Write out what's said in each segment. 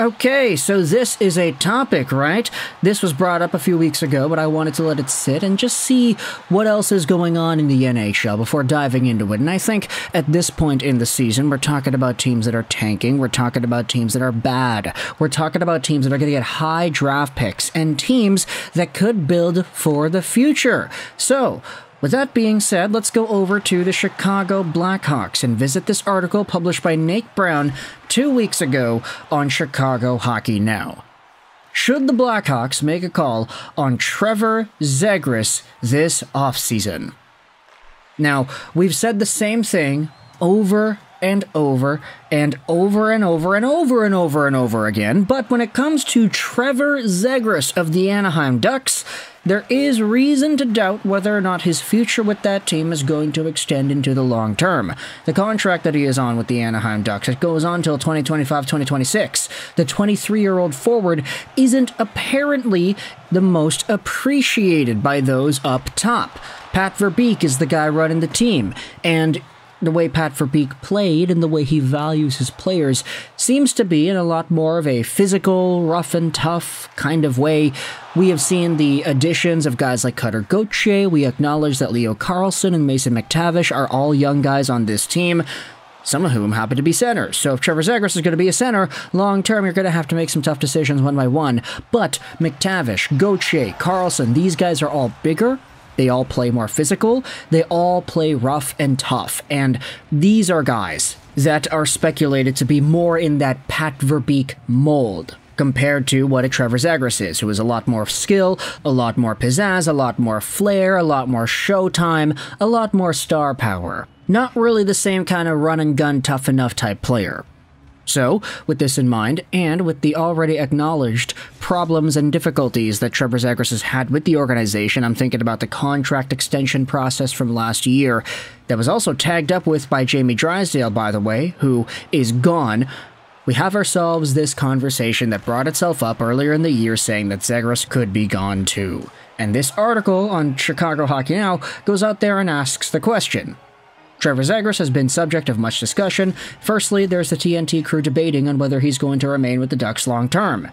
Okay, so this is a topic, right? This was brought up a few weeks ago, but I wanted to let it sit and just see what else is going on in the NHL before diving into it. And I think at this point in the season, we're talking about teams that are tanking, we're talking about teams that are bad, we're talking about teams that are going to get high draft picks, and teams that could build for the future. So, with that being said, let's go over to the Chicago Blackhawks and visit this article published by Nate Brown 2 weeks ago on Chicago Hockey Now. Should the Blackhawks make a call on Trevor Zegras this offseason? Now, we've said the same thing over and over and over and over and over and over and over again, but when it comes to Trevor Zegras of the Anaheim Ducks, there is reason to doubt whether or not his future with that team is going to extend into the long term. The contract that he is on with the Anaheim Ducks, it goes on till 2025-2026. The 23-year-old forward isn't apparently the most appreciated by those up top. Pat Verbeek is the guy running the team, and the way Pat Verbeek played and the way he values his players seems to be in a lot more of a physical, rough and tough kind of way. We have seen the additions of guys like Cutter Gauthier. We acknowledge that Leo Carlsson and Mason McTavish are all young guys on this team, some of whom happen to be centers. So if Trevor Zegras is going to be a center, long term you're going to have to make some tough decisions one by one. But McTavish, Gauthier, Carlsson, these guys are all bigger. They all play more physical, they all play rough and tough, and these are guys that are speculated to be more in that Pat Verbeek mold compared to what a Trevor Zegras is, who is a lot more skill, a lot more pizzazz, a lot more flair, a lot more showtime, a lot more star power. Not really the same kind of run and gun tough enough type player. So, with this in mind, and with the already acknowledged problems and difficulties that Trevor Zegras has had with the organization, I'm thinking about the contract extension process from last year that was also tagged up with by Jamie Drysdale, by the way, who is gone. We have ourselves this conversation that brought itself up earlier in the year saying that Zegras could be gone too. And this article on Chicago Hockey Now goes out there and asks the question. Trevor Zegras has been subject of much discussion. Firstly, there's the TNT crew debating on whether he's going to remain with the Ducks long term.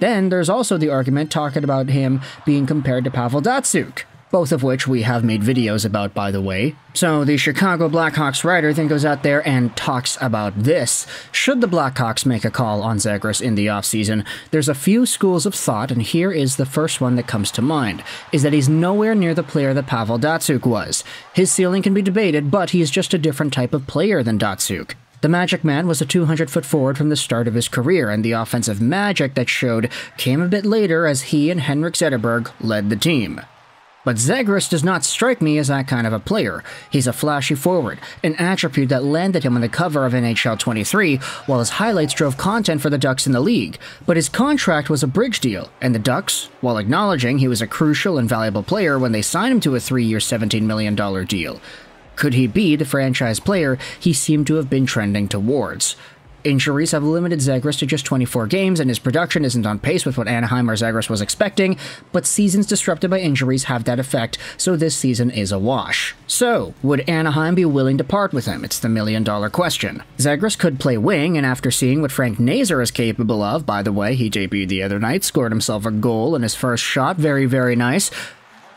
Then there's also the argument talking about him being compared to Pavel Datsyuk, both of which we have made videos about, by the way. So the Chicago Blackhawks writer then goes out there and talks about this. Should the Blackhawks make a call on Zegras in the offseason, there's a few schools of thought, and here is the first one that comes to mind, is that he's nowhere near the player that Pavel Datsyuk was. His ceiling can be debated, but he's just a different type of player than Datsyuk. The Magic Man was a 200-foot forward from the start of his career, and the offensive magic that showed came a bit later as he and Henrik Zetterberg led the team. But Zegras does not strike me as that kind of a player. He's a flashy forward, an attribute that landed him on the cover of NHL 23, while his highlights drove content for the Ducks in the league. But his contract was a bridge deal, and the Ducks, while acknowledging he was a crucial and valuable player when they signed him to a 3-year $17 million deal. Could he be the franchise player he seemed to have been trending towards? Injuries have limited Zegras to just 24 games, and his production isn't on pace with what Anaheim or Zegras was expecting, but seasons disrupted by injuries have that effect, so this season is a wash. So, would Anaheim be willing to part with him? It's the million-dollar question. Zegras could play wing, and after seeing what Frank Nazar is capable of, by the way, he debuted the other night, scored himself a goal in his first shot, very, very nice,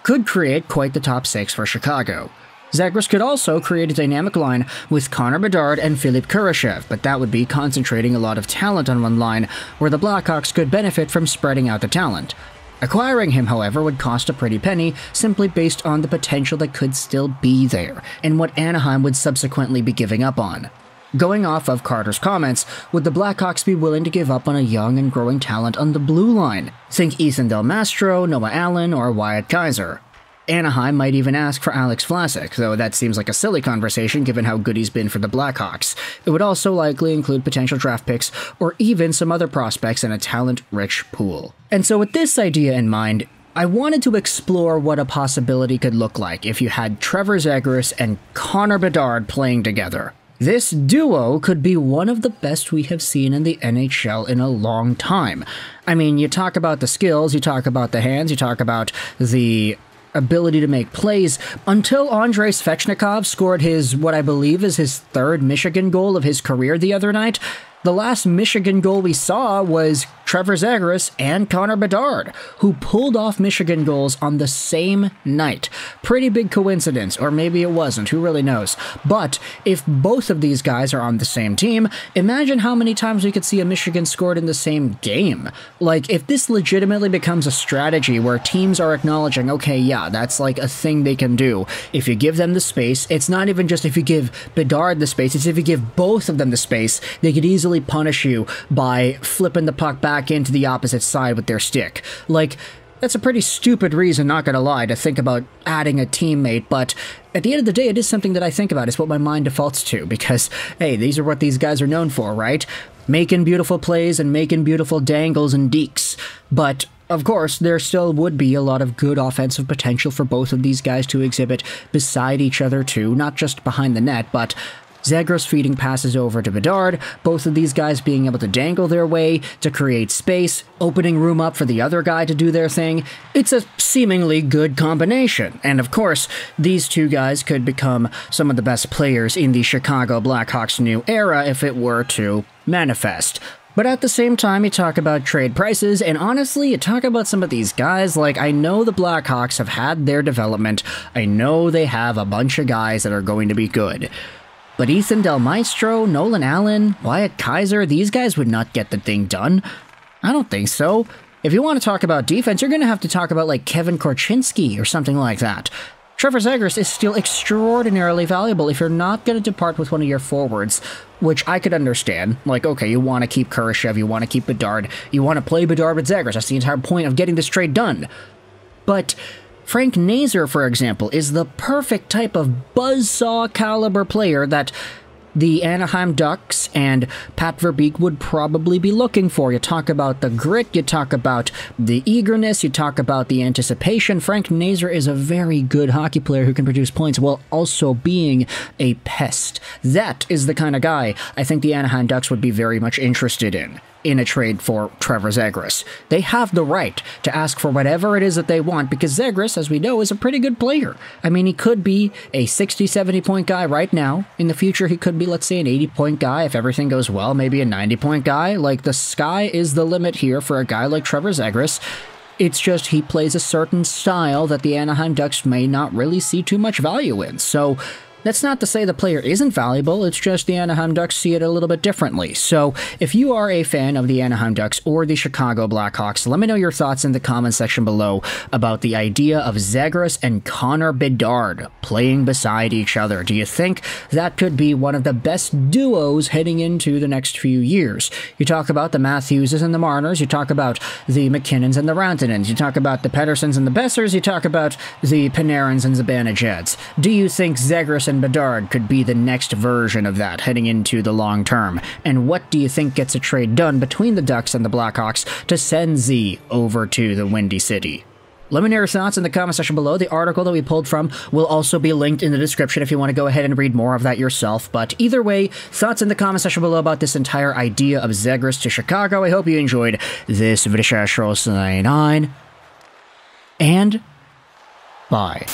could create quite the top six for Chicago. Zegras could also create a dynamic line with Connor Bedard and Philipp Kurashev, but that would be concentrating a lot of talent on one line, where the Blackhawks could benefit from spreading out the talent. Acquiring him, however, would cost a pretty penny, simply based on the potential that could still be there, and what Anaheim would subsequently be giving up on. Going off of Carter's comments, would the Blackhawks be willing to give up on a young and growing talent on the blue line? Think Ethan Del Mastro, Noah Allen, or Wyatt Kaiser. Anaheim might even ask for Alex Vlasic, though that seems like a silly conversation given how good he's been for the Blackhawks. It would also likely include potential draft picks, or even some other prospects in a talent-rich pool. And so with this idea in mind, I wanted to explore what a possibility could look like if you had Trevor Zegras and Connor Bedard playing together. This duo could be one of the best we have seen in the NHL in a long time. I mean, you talk about the skills, you talk about the hands, you talk about the ability to make plays. Until Andrei Svechnikov scored his, what I believe is his third Michigan goal of his career the other night, The last Michigan goal we saw was Trevor Zegras and Connor Bedard, who pulled off Michigan goals on the same night. Pretty big coincidence, or maybe it wasn't, who really knows. But if both of these guys are on the same team, imagine how many times we could see a Michigan scored in the same game. Like, if this legitimately becomes a strategy where teams are acknowledging, okay, yeah, that's like a thing they can do. If you give them the space, it's not even just if you give Bedard the space, it's if you give both of them the space, they could easily punish you by flipping the puck back into the opposite side with their stick. Like, that's a pretty stupid reason, not gonna lie, to think about adding a teammate, but at the end of the day, it is something that I think about. It's what my mind defaults to, because, hey, these are what these guys are known for, right? Making beautiful plays and making beautiful dangles and dekes. But of course, there still would be a lot of good offensive potential for both of these guys to exhibit beside each other too, not just behind the net, but Zegras feeding passes over to Bedard, both of these guys being able to dangle their way, to create space, opening room up for the other guy to do their thing. It's a seemingly good combination, and of course, these two guys could become some of the best players in the Chicago Blackhawks' new era if it were to manifest. But at the same time, you talk about trade prices, and honestly, you talk about some of these guys, like, I know the Blackhawks have had their development, I know they have a bunch of guys that are going to be good. But Ethan Del Maestro, Nolan Allen, Wyatt Kaiser, these guys would not get the thing done. I don't think so. If you want to talk about defense, you're going to have to talk about, like, Kevin Korchinski or something like that. Trevor Zegras is still extraordinarily valuable if you're not going to depart with one of your forwards, which I could understand. Like, okay, you want to keep Kurashev, you want to keep Bedard, you want to play Bedard with Zegras. That's the entire point of getting this trade done. But Frank Nazar, for example, is the perfect type of buzzsaw caliber player that the Anaheim Ducks and Pat Verbeek would probably be looking for. You talk about the grit, you talk about the eagerness, you talk about the anticipation. Frank Nazar is a very good hockey player who can produce points while also being a pest. That is the kind of guy I think the Anaheim Ducks would be very much interested in a trade for Trevor Zegras. They have the right to ask for whatever it is that they want, because Zegras, as we know, is a pretty good player. I mean, he could be a 60, 70-point guy right now. In the future, he could be, let's say, an 80-point guy. If everything goes well, maybe a 90-point guy. Like, the sky is the limit here for a guy like Trevor Zegras. It's just he plays a certain style that the Anaheim Ducks may not really see too much value in. So that's not to say the player isn't valuable, it's just the Anaheim Ducks see it a little bit differently. So if you are a fan of the Anaheim Ducks or the Chicago Blackhawks, let me know your thoughts in the comment section below about the idea of Zegras and Connor Bedard playing beside each other. Do you think that could be one of the best duos heading into the next few years? You talk about the Matthewses and the Marners, you talk about the McKinnons and the Rantanens, you talk about the Petterssons and the Bessers, you talk about the Panarins and the Banajeds. Do you think Zegras and Bedard could be the next version of that heading into the long term? And what do you think gets a trade done between the Ducks and the Blackhawks to send Z over to the Windy City? Let me know your thoughts in the comment section below. The article that we pulled from will also be linked in the description if you want to go ahead and read more of that yourself. But either way, thoughts in the comment section below about this entire idea of Zegras to Chicago. I hope you enjoyed this video. And bye.